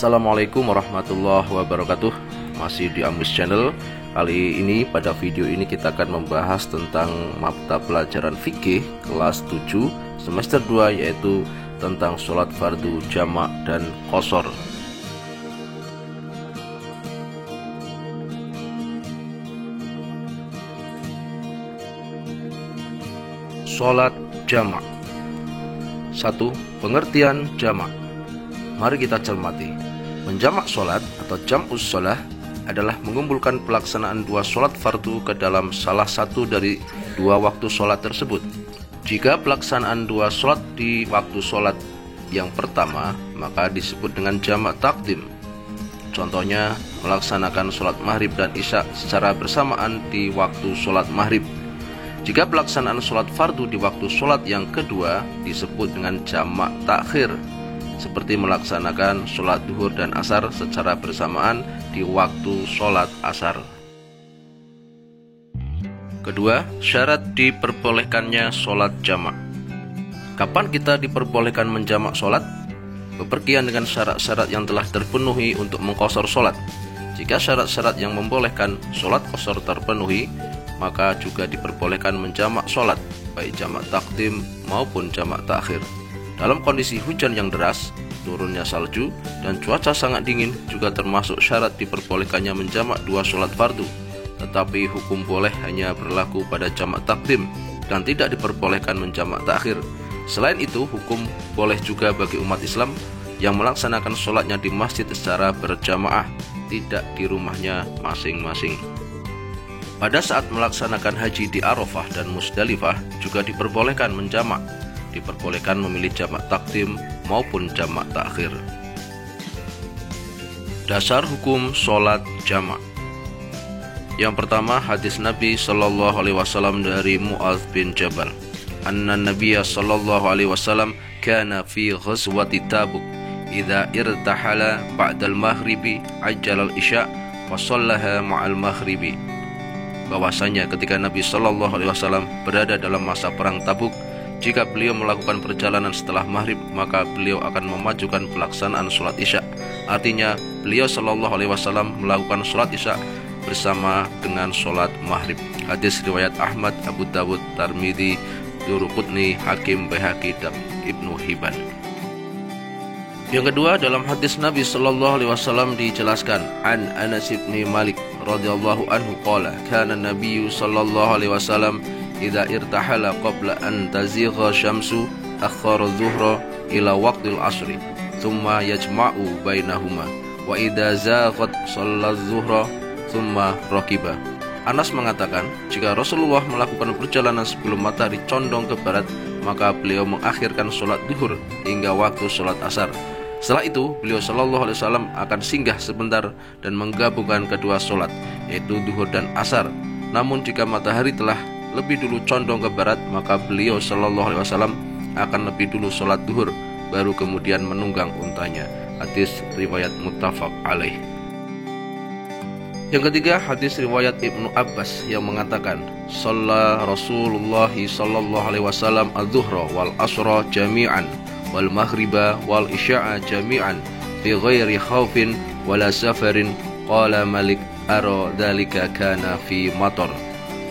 Assalamualaikum warahmatullahi wabarakatuh. Masih di Amus Channel. Kali ini pada video ini kita akan membahas tentang mata pelajaran fikih kelas 7 semester 2, yaitu tentang sholat fardu jamak dan qashar. Sholat jamak. 1. Pengertian jamak. Mari kita cermati. Menjamak sholat atau jam'us sholah adalah mengumpulkan pelaksanaan dua sholat fardu ke dalam salah satu dari dua waktu sholat tersebut. Jika pelaksanaan dua sholat di waktu sholat yang pertama, maka disebut dengan jamak takdim. Contohnya, melaksanakan sholat maghrib dan isya secara bersamaan di waktu sholat maghrib. Jika pelaksanaan sholat fardu di waktu sholat yang kedua, disebut dengan jamak takhir, seperti melaksanakan sholat duhur dan asar secara bersamaan di waktu sholat asar. Kedua, syarat diperbolehkannya sholat jamak. Kapan kita diperbolehkan menjamak sholat? Bepergian dengan syarat-syarat yang telah terpenuhi untuk mengqashar sholat. Jika syarat-syarat yang membolehkan sholat qashar terpenuhi, maka juga diperbolehkan menjamak sholat, baik jamak takdim maupun jamak takhir. Dalam kondisi hujan yang deras, turunnya salju, dan cuaca sangat dingin juga termasuk syarat diperbolehkannya menjamak dua sholat fardu. Tetapi hukum boleh hanya berlaku pada jamak takdim dan tidak diperbolehkan menjamak takhir. Selain itu, hukum boleh juga bagi umat Islam yang melaksanakan sholatnya di masjid secara berjamaah, tidak di rumahnya masing-masing. Pada saat melaksanakan haji di Arafah dan Musdalifah juga diperbolehkan menjamak. Diperbolehkan memilih jamak takdim maupun jamak takhir. Dasar hukum sholat jamak. Yang pertama, hadis Nabi Shallallahu Alaihi Wasallam dari Mu'adz bin Jabal. Anna Nabiya Shallallahu Alaihi Wasallam kana fi ghazwati Tabuk idza irtahala ba'dal maghribi ajjalal isya wa shallaha ma'al maghribi. Bahwasanya ketika Nabi Shallallahu Alaihi Wasallam berada dalam masa perang Tabuk, jika beliau melakukan perjalanan setelah maghrib, maka beliau akan memajukan pelaksanaan sholat isya. Artinya, beliau Shallallahu Alaihi Wasallam melakukan sholat isya bersama dengan sholat maghrib. Hadis riwayat Ahmad, Abu Dawud, Tirmidzi, Daruqutni, Hakim, Baihaqi, dan Ibnu Hibban. Yang kedua, dalam hadis Nabi Shallallahu Alaihi Wasallam dijelaskan, an Anas bin Malik radhiyallahu anhu qala kana Nabi Shallallahu Alaihi Wasallam idza irtahala qabla an tazigha syamsu akhkhara dhuhra ila waqtil asri thumma yajma'u bainahuma wa idza zaghat shalla dhuhra thumma rakiba. Anas mengatakan, jika Rasulullah melakukan perjalanan sebelum matahari condong ke barat, maka beliau mengakhirkan sholat duhur hingga waktu sholat asar. Setelah itu, beliau Shallallahu Alaihi Wasallam akan singgah sebentar dan menggabungkan kedua sholat, yaitu duhur dan asar. Namun jika matahari telah lebih dulu condong ke barat, maka beliau Shallallahu Alaihi Wasallam akan lebih dulu sholat duhur, baru kemudian menunggang untanya. Hadis riwayat muttafaq alaih. Yang ketiga, hadis riwayat Ibnu Abbas yang mengatakan, shalla Rasulullah Shallallahu Alaihi Wasallam adz-dzuhra wal asra jami'an wal maghriba wal isya'a jami'an fi ghairi khaufin wala safarin. Qala Malik ara dzalika kana fi matar.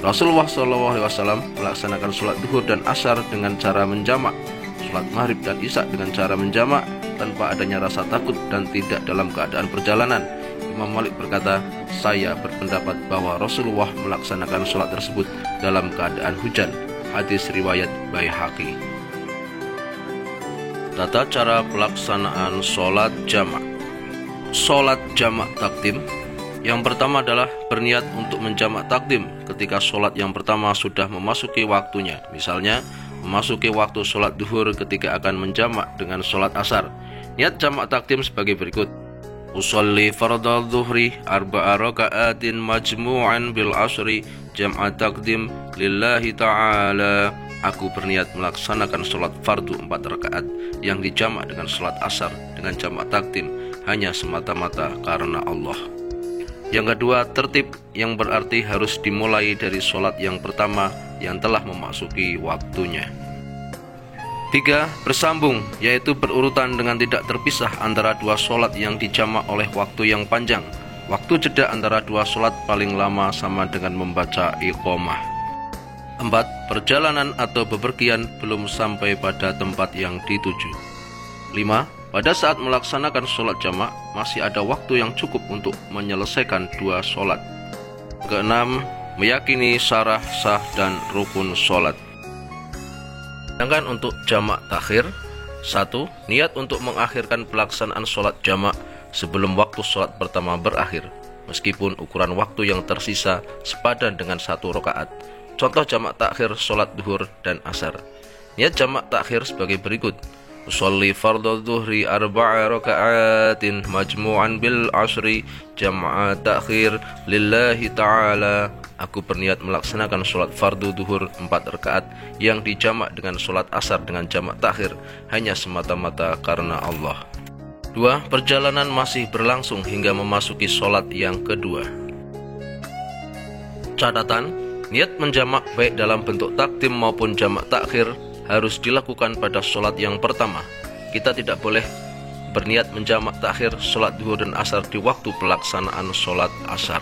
Rasulullah SAW melaksanakan sholat duhur dan asar dengan cara menjamak, sholat maghrib dan isya dengan cara menjamak tanpa adanya rasa takut dan tidak dalam keadaan perjalanan. Imam Malik berkata, saya berpendapat bahwa Rasulullah melaksanakan sholat tersebut dalam keadaan hujan. Hadis riwayat Baihaqi. Tata cara pelaksanaan sholat jamak. Sholat jamak takdim. Yang pertama adalah berniat untuk menjamak takdim ketika sholat yang pertama sudah memasuki waktunya. Misalnya, memasuki waktu sholat duhur ketika akan menjamak dengan sholat asar. Niat jamak takdim sebagai berikut. Usolli fardal dhuhri arba'a raka'atin majmu'an bil asri jam'a takdim lillahi ta'ala. Aku berniat melaksanakan sholat fardu 4 rakaat yang dijamak dengan sholat asar dengan jamak takdim hanya semata-mata karena Allah. Yang kedua, tertib, yang berarti harus dimulai dari sholat yang pertama yang telah memasuki waktunya. 3. Bersambung, yaitu berurutan dengan tidak terpisah antara dua sholat yang dijamak oleh waktu yang panjang. Waktu jeda antara dua sholat paling lama sama dengan membaca iqamah. 4. Perjalanan atau bepergian belum sampai pada tempat yang dituju. 5. Pada saat melaksanakan sholat jamak, masih ada waktu yang cukup untuk menyelesaikan dua sholat. 6. Meyakini syarah, sah, dan rukun sholat. Sedangkan untuk jamak takhir, 1. Niat untuk mengakhirkan pelaksanaan sholat jamak sebelum waktu sholat pertama berakhir, meskipun ukuran waktu yang tersisa sepadan dengan 1 rakaat. Contoh jamak takhir sholat duhur dan asar. Niat jamak takhir sebagai berikut: usolli fardhu dhuhri 4 raka'atin majmu'an bil asri jam'a takhir lillahi ta'ala. Aku berniat melaksanakan sholat fardu duhur 4 rakaat yang dijamak dengan sholat asar dengan jamak takhir hanya semata-mata karena Allah. 2. Perjalanan masih berlangsung hingga memasuki sholat yang kedua. Catatan: niat menjamak baik dalam bentuk takdim maupun jamak takhir harus dilakukan pada sholat yang pertama. Kita tidak boleh berniat menjamak takhir sholat duhur dan asar di waktu pelaksanaan sholat asar.